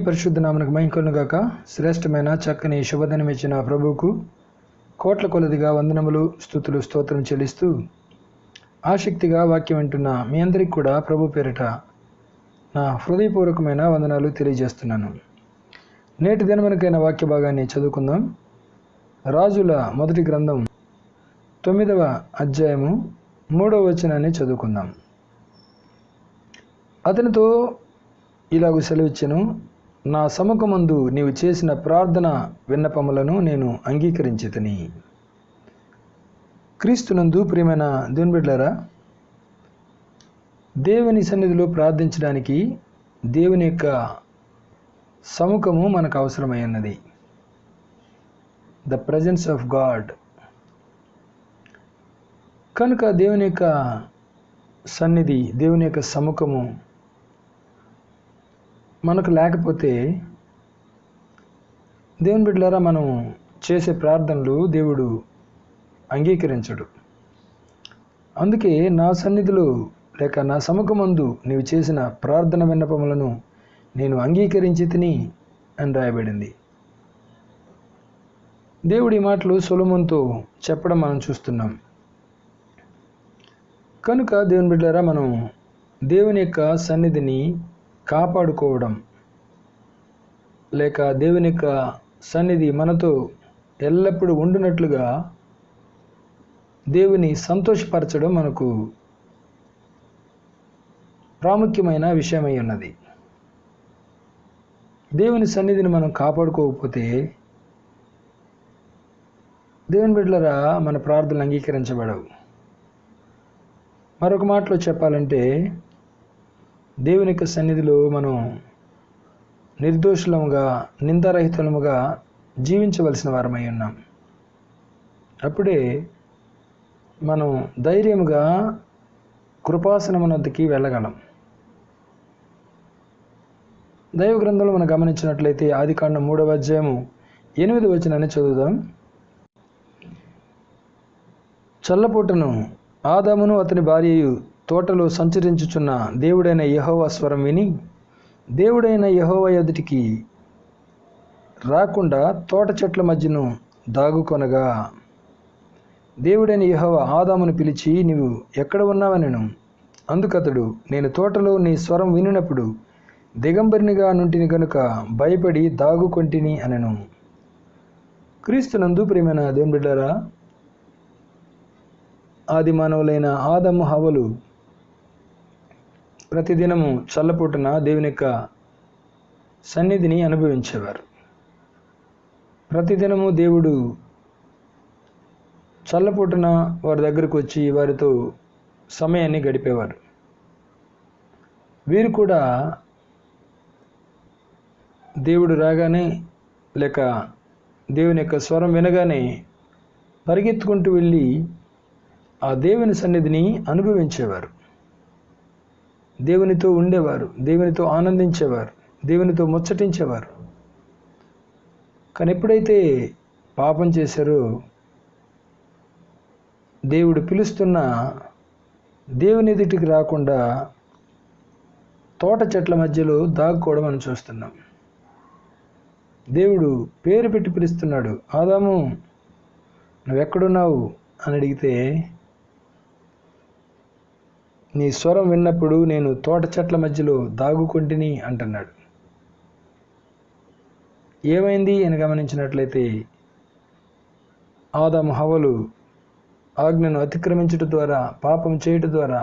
పరిశుద్ధ నామమునకు మహిమ కలుగును గాక. శ్రేష్టమైన చక్కని శుభదినం ఇచ్చిన ప్రభువుకు కోట్ల కొలదిగా వందనములు, స్తుతులు, స్తోత్రం చెల్లిస్తూ ఆసక్తిగా వాక్యం వింటున్న మీ అందరికీ కూడా ప్రభు పేరిట నా హృదయపూర్వకమైన వందనాలు తెలియజేస్తున్నాను. నేటి దినమునకైన వాక్య భాగాన్ని చదువుకుందాం. రాజుల మొదటి గ్రంథం 9వ అధ్యాయము 3వ వచనాన్ని చదువుకుందాం. అతనితో ఇలాగూ సెలవిచ్చెను, నా సముఖమందు నీవు చేసిన ప్రార్థన విన్నపములను నేను అంగీకరించితిని. క్రీస్తునందు ప్రియమైన దేవుని బిడ్డలారా, దేవుని సన్నిధిలో ప్రార్థించడానికి దేవుని యొక్క సముఖము మనకు అవసరమై ఉన్నది. The presence of God. కనుక దేవుని యొక్క సన్నిధి, దేవుని యొక్క సముఖము మనకు లేకపోతే దేవుని బిడ్డలారా మనం చేసే ప్రార్థనలు దేవుడు అంగీకరించడు. అందుకే నా సన్నిధిలో లేక నా సముఖమందు నీవు చేసిన ప్రార్థన విన్నపములను నేను అంగీకరించి తిని అని రాయబడింది. దేవుడి మాటలు సొలొమోనుతో చెప్పడం మనం చూస్తున్నాం. కనుక దేవుని బిడ్డలారా మనం దేవుని యొక్క సన్నిధిని కాపాడుకోవడం లేక దేవుని యొక్క సన్నిధి మనతో ఎల్లప్పుడూ ఉండునట్లుగా దేవుని సంతోషపరచడం మనకు ప్రాముఖ్యమైన విషయమై ఉన్నది. దేవుని సన్నిధిని మనం కాపాడుకోకపోతే దేవుని బిడ్డలారా మన ప్రార్థనలు అంగీకరించబడవు. మరొక మాటలో చెప్పాలంటే దేవుని యొక్క సన్నిధిలో మనం నిర్దోషులముగా, నిందారహితులముగా జీవించవలసిన వారమై ఉన్నాం. అప్పుడే మనం ధైర్యముగా కృపాసనమునొద్దకి వెళ్ళగలం. దైవ గ్రంథంలో మనం గమనించినట్లయితే ఆదికాండం 3వ అధ్యాయము 8వ వచనాన్ని చదువుదాం. చల్లపూటను ఆదామును అతని భార్యయు తోటలో సంచరించుచున్న దేవుడైన యెహోవా స్వరం విని దేవుడైన యెహోవా ఎదుటికి రాకుండా తోట చెట్ల మధ్యను దాగుకొనగా దేవుడైన యెహోవా ఆదామును పిలిచి, నీవు ఎక్కడ ఉన్నావనెను. అందుకతడు, నేను తోటలో నీ స్వరం వినినప్పుడు దిగంబరినిగా నుంటిని గనుక భయపడి దాగుకొంటిని అనెను. క్రీస్తునందు ప్రియమైన దేవుని బిడ్డలారా, ఆది మానవులైన ఆదాము హవ్వలు ప్రతిదినము చల్లపూటన దేవుని యొక్క సన్నిధిని అనుభవించేవారు. ప్రతిదినము దేవుడు చల్లపూటన వారి దగ్గరకు వచ్చి వారితో సమయాన్ని గడిపేవారు. వీరు కూడా దేవుడు రాగానే లేక దేవుని యొక్క స్వరం వినగానే పరిగెత్తుకుంటూ వెళ్ళి ఆ దేవుని సన్నిధిని అనుభవించేవారు. దేవునితో ఉండేవారు, దేవునితో ఆనందించేవారు, దేవునితో ముచ్చటించేవారు. కానీ ఎప్పుడైతే పాపం చేశారో దేవుడు పిలుస్తున్న దేవుని ఎదుటికి రాకుండా తోట చెట్ల మధ్యలో దాక్కోవడం మనం చూస్తున్నాం. దేవుడు పేరు పెట్టి పిలుస్తున్నాడు. ఆదాము, నువ్వెక్కడున్నావు అని అడిగితే, నీ స్వరం విన్నప్పుడు నేను తోట చెట్ల మధ్యలో దాగుకొంటిని అంటున్నాడు. ఏమైంది అని గమనించినట్లయితే ఆదాము హవ్వలు ఆజ్ఞను అతిక్రమించడం ద్వారా, పాపం చేయటం ద్వారా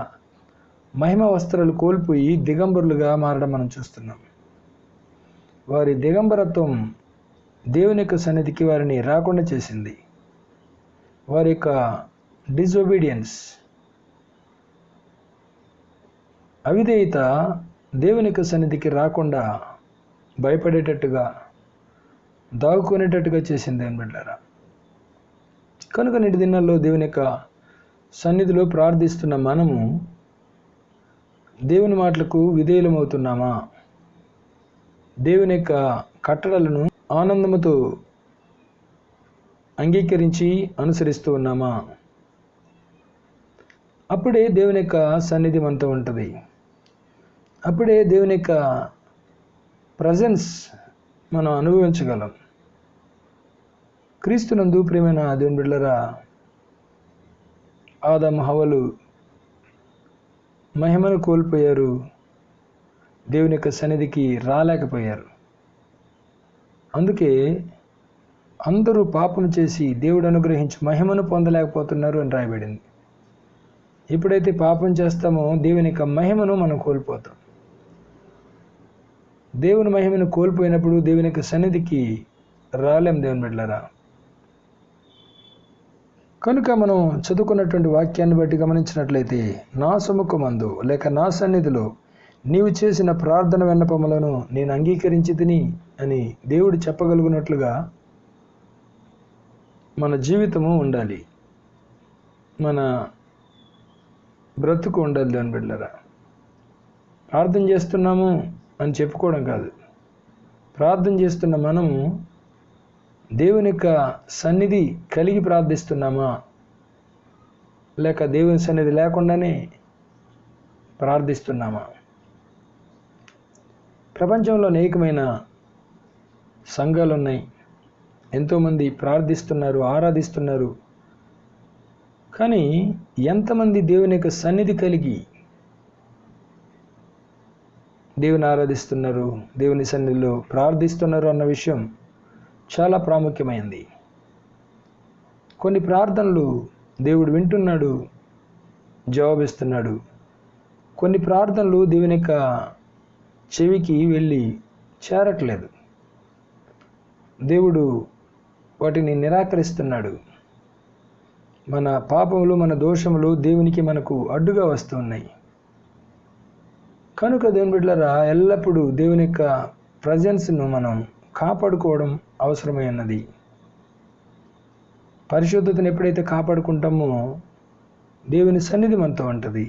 మహిమ వస్త్రాలు కోల్పోయి దిగంబరులుగా మారడం మనం చూస్తున్నాం. వారి దిగంబరత్వం దేవుని యొక్క సన్నిధికి వారిని రాకుండా చేసింది. వారి యొక్క డిజొబీడియన్స్, అవిధేయత దేవుని యొక్క సన్నిధికి రాకుండా భయపడేటట్టుగా, దాగుకునేటట్టుగా చేసింది దేవుని బిడ్డలారా. కనుక నేటి దినాల్లో దేవుని యొక్క సన్నిధిలో ప్రార్థిస్తున్న మనము దేవుని మాటలకు విధేయులమవుతున్నామా? దేవుని యొక్క కట్టడలను ఆనందముతో అంగీకరించి అనుసరిస్తూ ఉన్నామా? అప్పుడే దేవుని యొక్క సన్నిధి మనతో ఉంటుంది. అప్పుడే దేవుని యొక్క ప్రజెన్స్ మనం అనుభవించగలం. క్రీస్తునందు ప్రియమైన దేవుని బిడ్డలారా, ఆదాము హవ్వలు మహిమను కోల్పోయారు, దేవుని యొక్క సన్నిధికి రాలేకపోయారు. అందుకే అందరూ పాపం చేసి దేవుడు అనుగ్రహించి మహిమను పొందలేకపోతున్నారు అని రాయబడింది. ఎప్పుడైతే పాపం చేస్తామో దేవుని యొక్క మహిమను మనం కోల్పోతాం. దేవుని మహిమను కోల్పోయినప్పుడు దేవుని యొక్క సన్నిధికి రాలేం దేవుని బిడ్డలారా. కనుక మనం చదువుకున్నటువంటి వాక్యాన్ని బట్టి గమనించినట్లయితే, నా సముఖమందు లేక నా సన్నిధిలో నీవు చేసిన ప్రార్థన విన్నపములను నేను అంగీకరించి తిని అని దేవుడు చెప్పగలుగునట్లుగా మన జీవితము ఉండాలి, మన బ్రతుకు ఉండాలి దేవుని బిడ్డలారా. ప్రార్థన చేస్తున్నాము అని చెప్పుకోవడం కాదు. ప్రార్థన చేస్తున్న మనము దేవుని యొక్క సన్నిధి కలిగి ప్రార్థిస్తున్నామా, లేక దేవుని సన్నిధి లేకుండానే ప్రార్థిస్తున్నామా? ప్రపంచంలో అనేకమైన సంఘాలు ఉన్నాయి, ఎంతోమంది ప్రార్థిస్తున్నారు, ఆరాధిస్తున్నారు. కానీ ఎంతమంది దేవుని యొక్క సన్నిధి కలిగి దేవుని ఆరాధిస్తున్నారు, దేవుని సన్నిధిలో ప్రార్థిస్తున్నారు అన్న విషయం చాలా ప్రాముఖ్యమైంది. కొన్ని ప్రార్థనలు దేవుడు వింటున్నాడు, జవాబిస్తున్నాడు. కొన్ని ప్రార్థనలు దేవుని యొక్క చెవికి వెళ్ళి చేరట్లేదు, దేవుడు వాటిని నిరాకరిస్తున్నాడు. మన పాపములు, మన దోషములు దేవునికి మనకు అడ్డుగా వస్తున్నాయి. కనుక దేవుని బిడ్డలారా, ఎల్లప్పుడూ దేవుని యొక్క ప్రజెన్స్ను మనం కాపాడుకోవడం అవసరమై ఉన్నది. పరిశుద్ధతను ఎప్పుడైతే కాపాడుకుంటామో దేవుని సన్నిధి మనతో ఉంటుంది.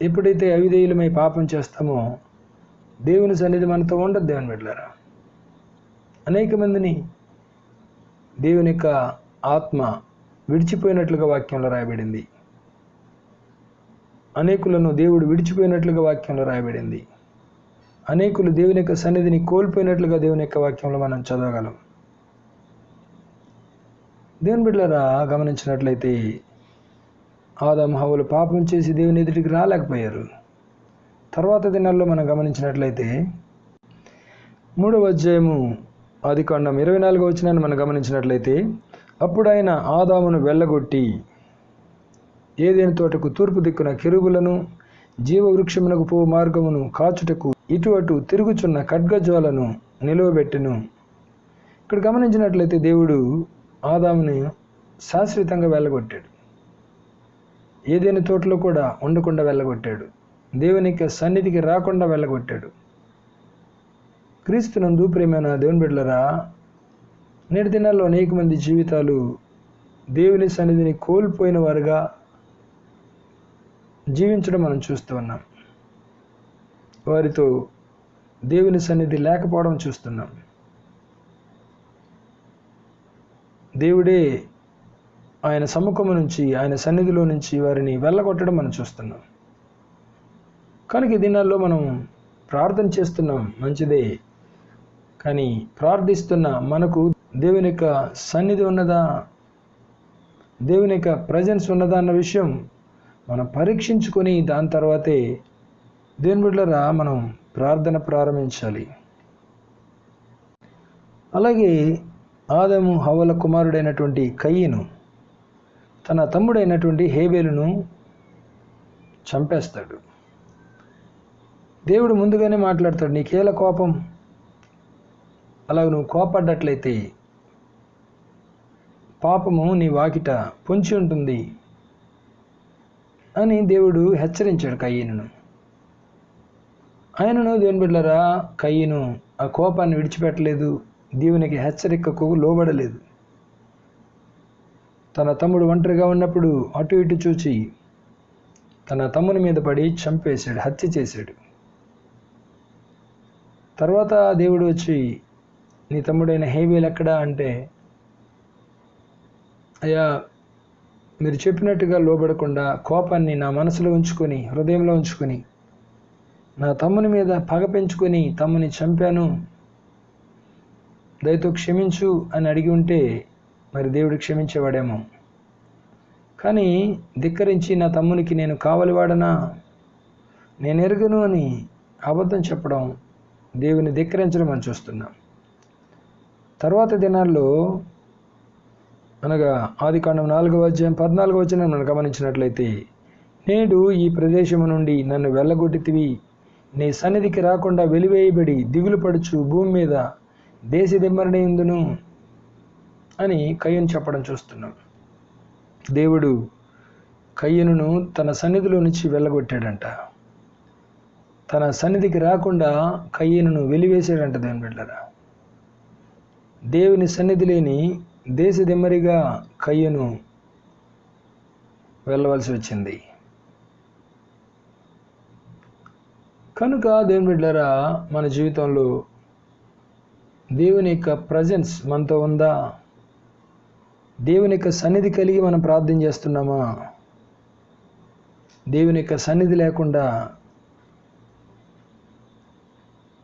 ఎప్పుడైతే అవిధేయులమై పాపం చేస్తామో దేవుని సన్నిధి మనతో ఉండదు దేవుని బిడ్డలారా. అనేక మందిని దేవుని యొక్క ఆత్మ విడిచిపోయినట్లుగా వాక్యంలో రాయబడింది. అనేకులను దేవుడు విడిచిపోయినట్లుగా వాక్యంలో రాయబడింది. అనేకులు దేవుని యొక్క సన్నిధిని కోల్పోయినట్లుగా దేవుని యొక్క వాక్యంలో మనం చదవగలం. దేవుని బిడ్డలారా, గమనించినట్లయితే ఆదాము హవ్వలు పాపం చేసి దేవుని ఎదుటికి రాలేకపోయారు. తర్వాత దినాల్లో మనం గమనించినట్లయితే 3వ అధ్యాయము ఆదికాండం 24వ వచనాన్ని మనం గమనించినట్లయితే, అప్పుడు ఆయన ఆదామును వెళ్ళగొట్టి ఏదెను తోటకు తూర్పు దిక్కున కెరూబులను, జీవవృక్షమునకు పో మార్గమును కాచుటకు ఇటు అటు తిరుగుచున్న ఖడ్గజ్వాలను నిలువబెట్టెను. ఇక్కడ గమనించినట్లయితే దేవుడు ఆదాముని శాశ్వతంగా వెళ్ళగొట్టాడు. ఏదైనా తోటలో కూడా ఉండకుండా వెళ్ళగొట్టాడు. దేవునికి సన్నిధికి రాకుండా వెళ్ళగొట్టాడు. క్రీస్తునందు ప్రియమైన దేవుని బిడ్డలారా, నేటి దినాల్లో అనేక మంది జీవితాలు దేవుని సన్నిధిని కోల్పోయిన వారుగా జీవించడం మనం చూస్తూ ఉన్నాం. వారితో దేవుని సన్నిధి లేకపోవడం చూస్తున్నాం. దేవుడే ఆయన సముఖము నుంచి, ఆయన సన్నిధిలో నుంచి వారిని వెళ్ళగొట్టడం మనం చూస్తున్నాం. కనుక ఈ దినాల్లో మనం ప్రార్థన చేస్తున్నాం, మంచిదే. కానీ ప్రార్థిస్తున్న మనకు దేవుని యొక్క సన్నిధి ఉన్నదా, దేవుని యొక్క ప్రజెన్స్ ఉన్నదా అన్న విషయం మనం పరీక్షించుకొని దాని తర్వాతే దేవుని బిడ్డలారా మనం ప్రార్థన ప్రారంభించాలి. అలాగే ఆదాము హవ్వల కుమారుడైనటువంటి కయీను తన తమ్ముడైనటువంటి హేబేలును చంపేస్తాడు. దేవుడు ముందుగానే మాట్లాడతాడు, నీకేల కోపం, అలాగ నువ్వు కోపడ్డట్లయితే పాపము నీ వాకిట పొంచి ఉంటుంది అని దేవుడు హెచ్చరించాడు కయీనును. ఆయనను దేవుని బిడ్డలారా, కయీను ఆ కోపాన్ని విడిచిపెట్టలేదు, దేవునికి హెచ్చరికకు లోబడలేదు. తన తమ్ముడు ఒంటరిగా ఉన్నప్పుడు అటు ఇటు చూచి తన తమ్ముని మీద పడి చంపేశాడు, హత్య చేశాడు. తర్వాత దేవుడు వచ్చి, నీ తమ్ముడైన హేబేలు ఎక్కడా అంటే, అయ్యా మీరు చెప్పినట్టుగా లోబడకుండా కోపాన్ని నా మనసులో ఉంచుకొని, హృదయంలో ఉంచుకొని నా తమ్ముని మీద పగ పెంచుకొని తమ్ముని చంపాను, దయతో క్షమించు అని అడిగి ఉంటే మరి దేవుడు క్షమించేవాడేమో. కానీ ధిక్కరించి నా తమ్మునికి నేను కావలివాడనా, నేను ఎరుగను అని అబద్ధం చెప్పడం, దేవుని ధిక్కరించడం అని చూస్తున్నాం. తర్వాత దినాల్లో అనగా ఆదికాండం 4వ అధ్యాయం 14వ వచనం మనం గమనించినట్లయితే, నేడు ఈ ప్రదేశము నుండి నన్ను వెళ్ళగొట్టితివి, నీ సన్నిధికి రాకుండా వెలివేయబడి దిగులు పడుచు భూమి మీద దేశదిమ్మరణయుందును అని కయ్యను చెప్పడం చూస్తున్నాం. దేవుడు కయ్యనును తన సన్నిధిలో నుంచి వెళ్ళగొట్టాడంట. తన సన్నిధికి రాకుండా కయ్యనును వెలివేశాడంట. దేవుని బిడ్డలారా, దేవుని సన్నిధి లేని దేశదిమ్మరిగా కయ్యను వెళ్ళవలసి వచ్చింది. కనుక దేవుని బిడ్డలారా, మన జీవితంలో దేవుని యొక్క ప్రజెన్స్ మనతో ఉందా? దేవుని యొక్క సన్నిధి కలిగి మనం ప్రార్థన చేస్తున్నామా? దేవుని యొక్క సన్నిధి లేకుండా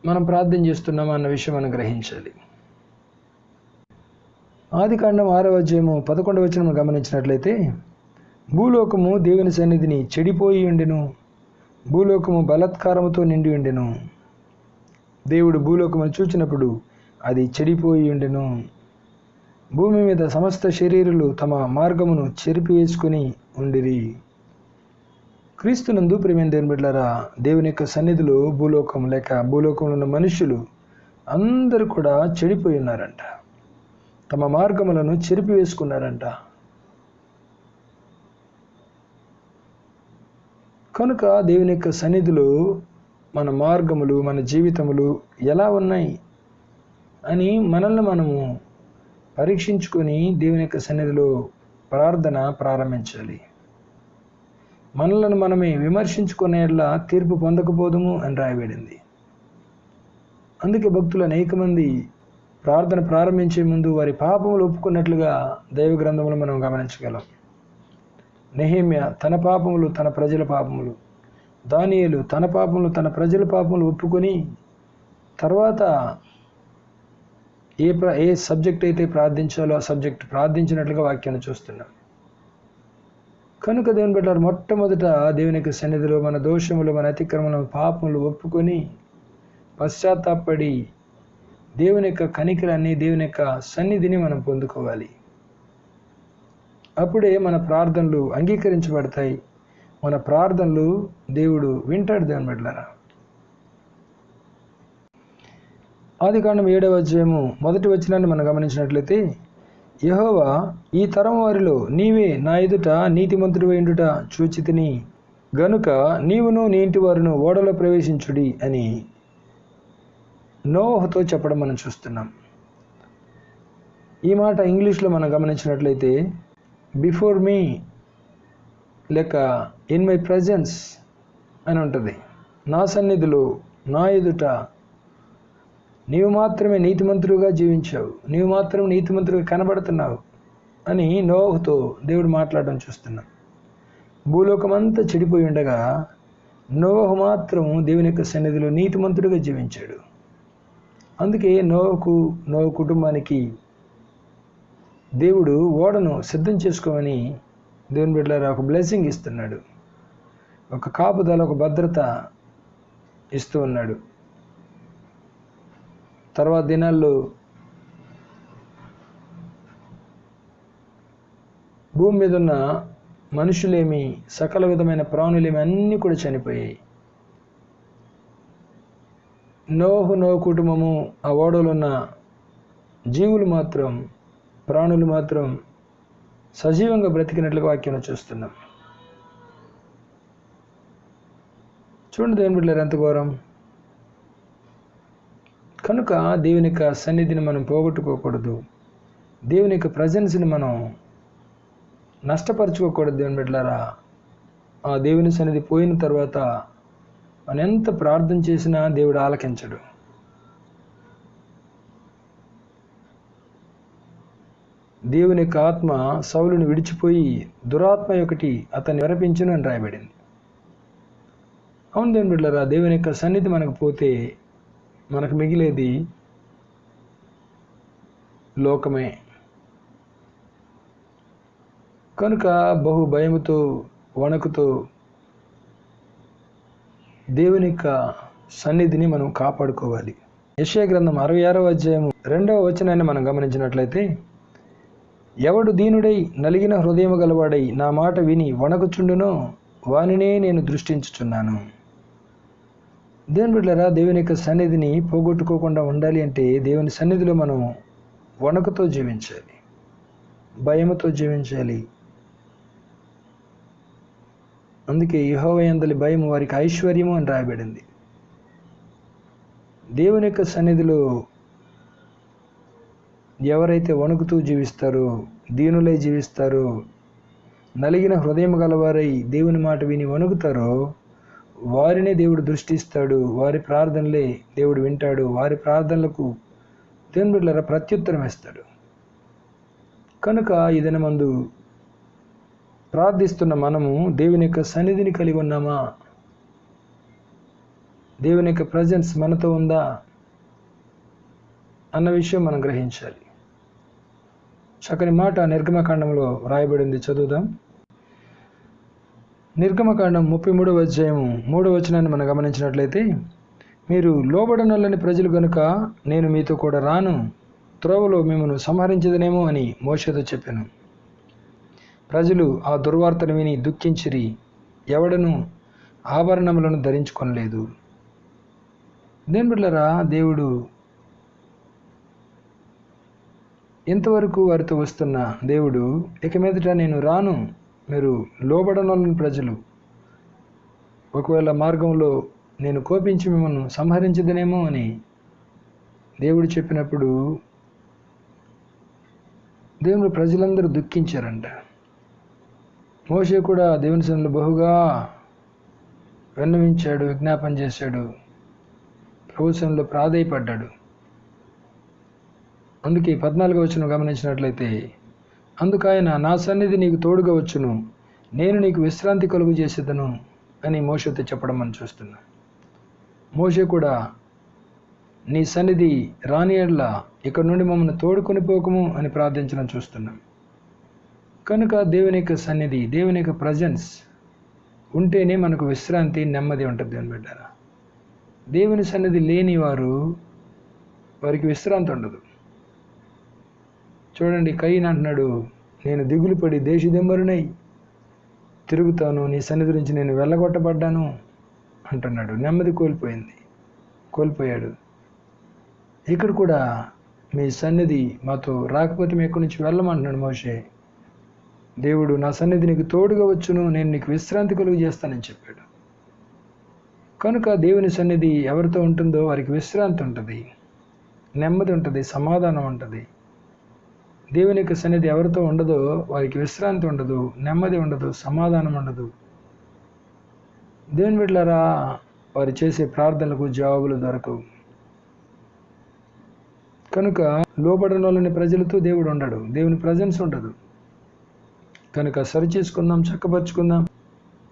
మనం ప్రార్థన చేస్తున్నామా అన్న విషయం మనం గ్రహించాలి. ఆదికాండం 6వ అధ్యాయము 11వ వచనం గమనించినట్లయితే, భూలోకము దేవుని సన్నిధిని చెడిపోయి ఉండెను, భూలోకము బలాత్కారముతో నిండి ఉండెను. దేవుడు భూలోకమును చూచినప్పుడు అది చెడిపోయి ఉండెను. భూమి మీద సమస్త శరీరులు తమ మార్గమును చెరిపివేసుకుని ఉండిరి. క్రీస్తునందు ప్రియమైన దేవుని బిడ్డలారా, దేవుని యొక్క సన్నిధిలో భూలోకం లేక భూలోకంలో ఉన్న మనుషులు అందరూ కూడా చెడిపోయి ఉన్నారంట. తమ మార్గములను చెరిపివేసుకున్నారంట. కనుక దేవుని యొక్క సన్నిధిలో మన మార్గములు, మన జీవితములు ఎలా ఉన్నాయి అని మనల్ని మనము పరీక్షించుకొని దేవుని యొక్క సన్నిధిలో ప్రార్థన ప్రారంభించాలి. మనలను మనమే విమర్శించుకునేలా తీర్పు పొందకపోదుము అని రాయబడింది. అందుకే భక్తులు అనేక మంది ప్రార్థన ప్రారంభించే ముందు వారి పాపములు ఒప్పుకున్నట్లుగా దైవ గ్రంథములు మనం గమనించగలం. నెహెమ్యా తన పాపములు, తన ప్రజల పాపములు, దానియేలు తన పాపములు, తన ప్రజల పాపములు ఒప్పుకొని తర్వాత ఏ సబ్జెక్ట్ అయితే ప్రార్థించాలో ఆ సబ్జెక్ట్ ప్రార్థించినట్లుగా వాక్యాన్ని చూస్తున్నాం. కనుక దేవుని బిడ్డలారా, మొట్టమొదట దేవుని యొక్క సన్నిధిలో మన దోషములు, మన అతిక్రమములు, పాపములు ఒప్పుకొని పశ్చాత్తాపడి దేవుని యొక్క కనికరాన్ని, దేవుని యొక్క సన్నిధిని మనం పొందుకోవాలి. అప్పుడే మన ప్రార్థనలు అంగీకరించబడతాయి. మన ప్రార్థనలు దేవుడు వింటాడు. దేవుని బిడ్డలారా, ఆదికాండం 7వ అధ్యాయము 1వ వచనాన్ని మనం గమనించినట్లయితే, యెహోవా ఈ తరం వారిలో నీవే నా ఎదుట నీతిమంతుడివై ఉండుట చూచితిని గనుక నీవును నీ ఇంటి వారును ఓడలో ప్రవేశించుడి అని నోహుతో చెప్పడం మనం చూస్తున్నాం. ఈ మాట ఇంగ్లీష్లో మనం గమనించినట్లయితే బిఫోర్ మీ లేక ఇన్ మై ప్రజెన్స్ అని ఉంటుంది. నా సన్నిధిలో, నా ఎదుట నీవు మాత్రమే నీతిమంతుడుగా జీవించావు, నీవు మాత్రమే నీతిమంతుడిగా కనబడుతున్నావు అని నోహుతో దేవుడు మాట్లాడడం చూస్తున్నాం. భూలోకం అంతా చెడిపోయి ఉండగా నోహు మాత్రం దేవుని యొక్క సన్నిధిలో నీతిమంతుడిగా జీవించాడు. అందుకే నోహు కుటుంబానికి దేవుడు ఓడను సిద్ధం చేసుకోమని దేవుని బిడ్డలారా ఒక బ్లెస్సింగ్ ఇస్తున్నాడు. ఒక కాపుదల, ఒక భద్రత ఇస్తూ ఉన్నాడు. తర్వాత దినాల్లో భూమి మీద ఉన్న మనుషులేమి, సకల విధమైన ప్రాణులేమి అన్నీ కూడా చనిపోయాయి. నోహు కుటుంబము, ఆ ఓడలో ఉన్న జీవులు మాత్రం, ప్రాణులు మాత్రం సజీవంగా బ్రతికినట్లుగా వాక్యం చూస్తున్నాం. చూడండి దేవుని బిడ్డలారా, ఎంత ఘోరం. కనుక దేవుని యొక్క సన్నిధిని మనం పోగొట్టుకోకూడదు. దేవుని యొక్క ప్రజెన్స్ని మనం నష్టపరచుకోకూడదు. దేవుని బిడ్డలారా, ఆ దేవుని సన్నిధి పోయిన తర్వాత మనం ఎంత ప్రార్థన చేసినా దేవుడు ఆలకించడు. దేవుని యొక్క ఆత్మ సౌలుని విడిచిపోయి దురాత్మ ఒకటి అతన్ని వెరపించును అని రాయబడింది. అవును దేవుని బిడ్డలారా, దేవుని యొక్క సన్నిధి మనకు పోతే మనకు మిగిలేది లోకమే. కనుక బహు భయముతో వణకుతో దేవుని యొక్క సన్నిధిని మనం కాపాడుకోవాలి. యెషయా గ్రంథం 66వ అధ్యాయం 2వ వచనాన్ని మనం గమనించినట్లయితే, ఎవడు దీనుడై నలిగిన హృదయము గలవాడై నా మాట విని వణకుచుండునో వానినే నేను దృష్టించుచున్నాను. దేవుని బిడ్డలారా, దేవుని యొక్క సన్నిధిని పోగొట్టుకోకుండా ఉండాలి అంటే దేవుని సన్నిధిలో మనం వణకుతో జీవించాలి, భయముతో జీవించాలి. అందుకే యెహోవా యందలి భయం వారికి ఐశ్వర్యము అని రాయబడింది. దేవుని యొక్క సన్నిధిలో ఎవరైతే వణుకుతూ జీవిస్తారో, దీనులై జీవిస్తారో, నలిగిన హృదయం గలవారై దేవుని మాట విని వణుకుతారో వారినే దేవుడు దృష్టిస్తాడు. వారి ప్రార్థనలే దేవుడు వింటాడు. వారి ప్రార్థనలకు దేవుని బిడ్డలారా ప్రత్యుత్తరం ఇస్తాడు. కనుక ఈ దినమందు ప్రార్థిస్తున్న మనము దేవుని యొక్క సన్నిధిని కలిగి ఉన్నామా? దేవుని యొక్క ప్రజెన్స్ మనతో ఉందా అన్న విషయం మనం గ్రహించాలి. చక్కని మాట నిర్గమకాండంలో రాయబడింది, చదువుదాం. నిర్గమకాండం 33వ అధ్యాయము 3వ వచనాన్ని మనం గమనించినట్లయితే, మీరు లోబడనొల్లని ప్రజలు గనుక నేను మీతో కూడా రాను, త్రోవలో మిమ్మల్ని సంహరించదనేమో అని మోషేతో చెప్పాను. ప్రజలు ఆ దుర్వార్తను విని దుఃఖించిరి, ఎవడను ఆభరణములను ధరించుకొనలేదు. దేవుని బిడ్డలారా, దేవుడు ఇంతవరకు వారితో వస్తున్న దేవుడు ఇక మీదట నేను రాను, మీరు లోబడనొల్లని ప్రజలు, ఒకవేళ మార్గంలో నేను కోపించి మిమ్మల్ని సంహరించదనేమో అని దేవుడు చెప్పినప్పుడు దేవుని ప్రజలందరూ దుఃఖించారంట. మోషే కూడా దేవుని సన్నిధిలో బహుగా విన్నవించాడు, విజ్ఞాపన చేశాడు, ప్రభు సన్నిధిలో ప్రాధేయపడ్డాడు. అందుకే 14వ వచనం గమనించినట్లయితే, అందుకైన నా సన్నిధి నీకు తోడుగా వచ్చును, నేను నీకు విశ్రాంతి కలుగు చేసేదను అని మోషేతో చెప్పడం మనం చూస్తున్నాం. మోషే కూడా నీ సన్నిధి రాని ఎడల ఇక్కడ నుండి మమ్మల్ని తోడుకొని పోకము అని ప్రార్థించడం చూస్తున్నాం. కనుక దేవుని యొక్క సన్నిధి, దేవుని యొక్క ప్రజెన్స్ ఉంటేనే మనకు విశ్రాంతి, నెమ్మది ఉంటుంది. అని బిడ్డారా, దేవుని సన్నిధి లేని వారికి విశ్రాంతి ఉండదు. చూడండి, కయీను అంటున్నాడు, నేను దిగులు పడి దేశదిమ్మరునై తిరుగుతాను, నీ సన్నిధి నుంచి నేను వెళ్ళగొట్టబడ్డాను అంటున్నాడు. నెమ్మది కోల్పోయాడు. ఇక్కడ కూడా మీ సన్నిధి మాతో రాకపోతే మేము ఎక్కడి నుంచి వెళ్ళమంటున్నాడు మోషే. దేవుడు నా సన్నిధి నీకు తోడుగా వచ్చును, నేను నీకు విశ్రాంతి కలుగు చేస్తానని చెప్పాడు. కనుక దేవుని సన్నిధి ఎవరితో ఉంటుందో వారికి విశ్రాంతి ఉంటుంది, నెమ్మది ఉంటుంది, సమాధానం ఉంటుంది. దేవుని యొక్క సన్నిధి ఎవరితో ఉండదో వారికి విశ్రాంతి ఉండదు, నెమ్మది ఉండదు, సమాధానం ఉండదు. దేవుని బిడ్డలారా, వారు చేసే ప్రార్థనలకు జవాబులు దొరకవు. కనుక లోబడనోళ్ళని ప్రజలతో దేవుడు ఉండడు, దేవుని ప్రజెన్స్ ఉండదు. కనుక సరిచేసుకుందాం, చక్కపరుచుకుందాం,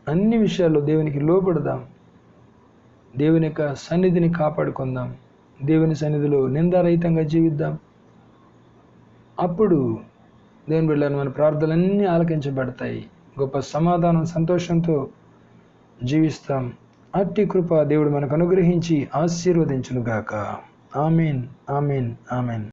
అన్ని విషయాల్లో దేవునికి లోబడదాం, దేవుని యొక్క సన్నిధిని కాపాడుకుందాం, దేవుని సన్నిధిలో నిందారహితంగా జీవిద్దాం. అప్పుడు దేవుని బిడ్డలారా, మన ప్రార్థనలన్నీ ఆలకించబడతాయి, గొప్ప సమాధానం, సంతోషంతో జీవిస్తాం. అట్టి కృప దేవుడు మనకు అనుగ్రహించి ఆశీర్వదించునుగాక. ఆమేన్, ఆమేన్, ఆమేన్.